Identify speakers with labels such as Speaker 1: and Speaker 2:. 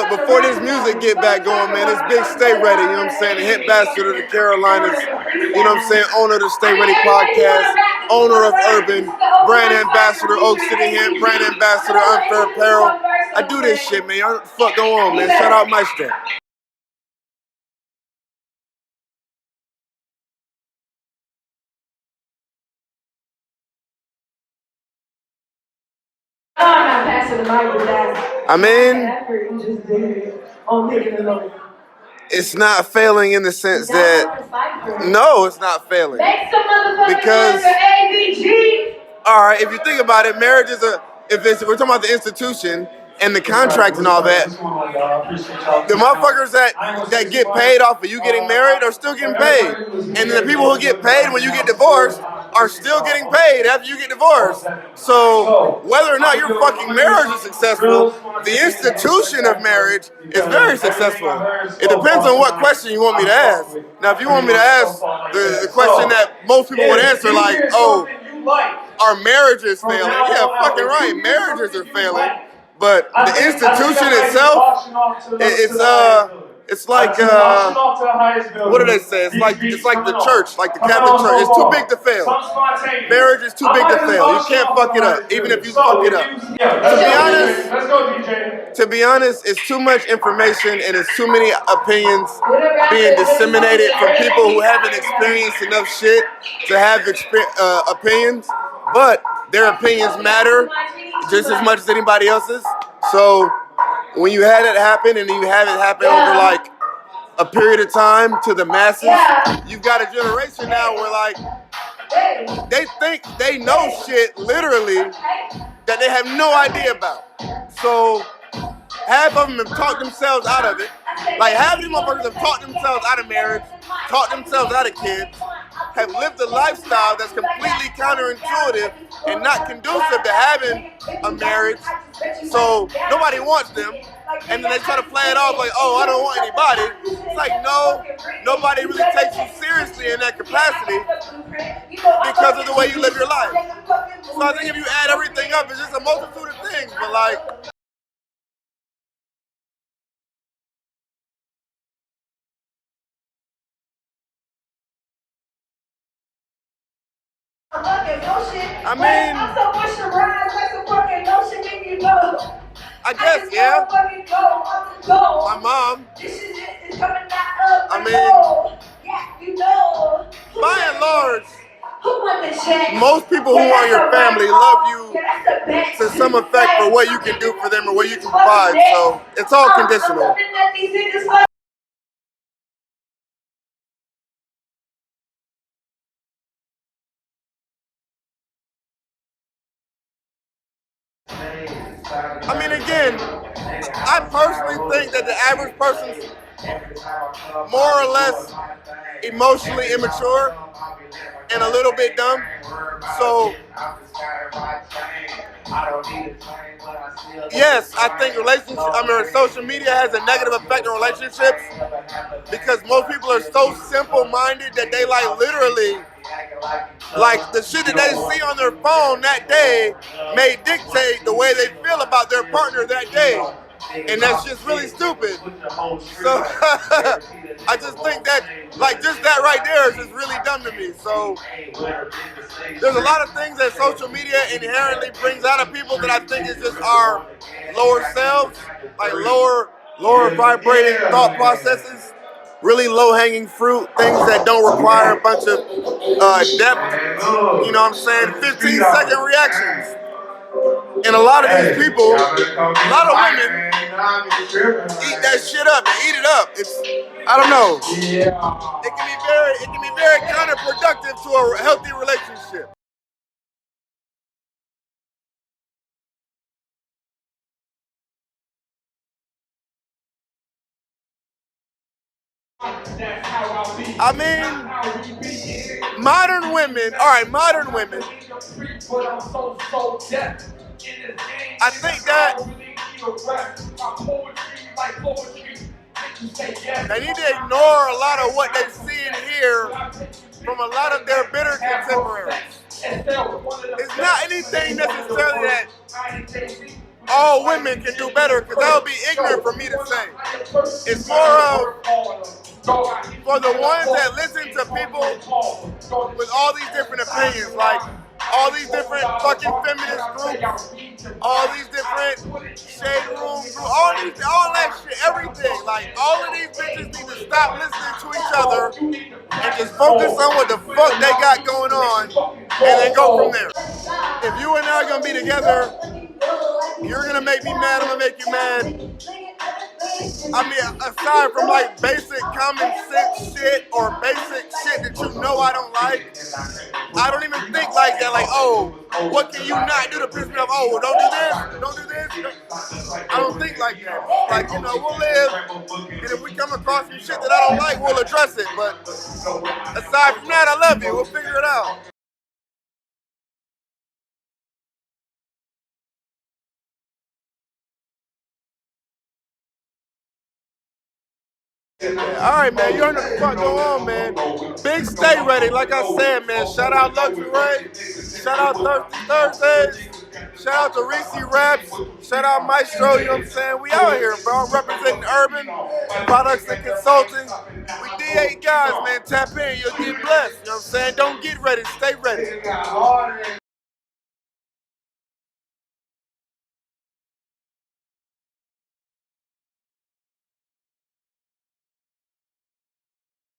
Speaker 1: look, before this music get back going, man, it's Big Stay Ready, you know what I'm saying? The hit ambassador of the Carolinas, you know what I'm saying? Owner of the Stay Ready podcast, owner of Urban, brand ambassador, Oak City Hemp, brand ambassador, Unfair Apparel. I do this shit, man. What the fuck go on, man? Shout out Maestro.
Speaker 2: I'm not passing the mic with that.
Speaker 1: I mean,
Speaker 2: effort you just did on making the logo.
Speaker 1: It's not failing in the sense that, no, it's not failing.
Speaker 2: Make some motherfucking
Speaker 1: Because,
Speaker 2: noise for AVG.
Speaker 1: all right, if you think about it, marriage is if we're talking about the institution and the contract and all that, the motherfuckers that get paid off of you getting married are still getting paid. And then the people who get paid when you get divorced are still getting paid after you get divorced. So whether or not your fucking marriage is successful, the institution of marriage is very successful. It depends on what question you want me to ask. Now, if you want me to ask the question that most people would answer, like, oh, are marriages failing? Yeah, fucking right, marriages are failing. But the institution itself, it's like what do they say? It's like the church, like the Catholic Church. It's too big to fail. Marriage is too big to fail. You can't fuck it up, even if you fuck it up. To be honest, it's too much information and it's too many opinions being disseminated from people who haven't experienced enough shit to have opinions. But their opinions matter just as much as anybody else's. So when you had it happen and you have it happen over like a period of time to the masses, you've got a generation now where like they think they know shit literally that they have no idea about. So half of them have talked themselves out of it. Like half of these motherfuckers have talked themselves out of marriage, talked themselves out of kids, have lived a lifestyle that's completely counterintuitive and not conducive to having a marriage. So nobody wants them. And then they try to play it off like, oh, I don't want anybody. It's like, no, nobody really takes you seriously in that capacity because of the way you live your life. So I think if you add everything up, it's just a multitude of things. But like, I mean,
Speaker 2: I'm so moisturized, like some fucking lotion in you know.
Speaker 1: I guess, yeah. My mom.
Speaker 2: This is it. It's coming out of
Speaker 1: I mean,
Speaker 2: yeah, you know.
Speaker 1: By and large,
Speaker 2: who won the check?
Speaker 1: Most people who are your family love you to some effect for what you can do for them or what you can provide. So it's all conditional. I mean, again, I personally think that the average person's more or less emotionally immature and a little bit dumb. So, yes, I think social media has a negative effect on relationships because most people are so simple-minded that they like literally, like the shit that they see on their phone that day may dictate the way they feel about their partner that day. And that's just really stupid. So I just think that, like, just that right there is just really dumb to me. So there's a lot of things that social media inherently brings out of people that I think is just our lower selves, like lower vibrating thought processes, really low-hanging fruit, things that don't require a bunch of depth, you know what I'm saying, 15-second reactions. And a lot of these people, a lot of women eat that shit up and eat it up. It's, I don't know. It can be very counterproductive to a healthy relationship. I mean, modern women, I think that they need to ignore a lot of what they see and hear from a lot of their bitter contemporaries. It's not anything necessarily that all women can do better, because that would be ignorant for me to say. It's more of for the ones that listen to people with all these different opinions, like all these different fucking feminist groups, all these different shade room groups, all that shit, everything. Like, all of these bitches need to stop listening to each other and just focus on what the fuck they got going on, and then go from there. If you and I are gonna be together, you're gonna make me mad, I'm gonna make you mad. I mean, aside from like basic common sense shit or basic shit that you know I don't like, I don't even think like that. Like, oh, what can you not do to piss me off? Oh, don't do this, don't do this. I don't think like that. Like, you know, we'll live, and if we come across some shit that I don't like, we'll address it. But aside from that, I love you. We'll figure it out. All right, man, you know what the fuck go on, man. Big stay ready, like I said, man. Shout out Luxurei. Shout out Thirsty Thursdays. Shout out to ReeCee Raps. Shout out Maestro, you know what I'm saying? We out here, bro. I'm representing urban products and consulting. We D8 guys, man. Tap in, you'll get blessed. You know what I'm saying? Don't get ready, stay ready.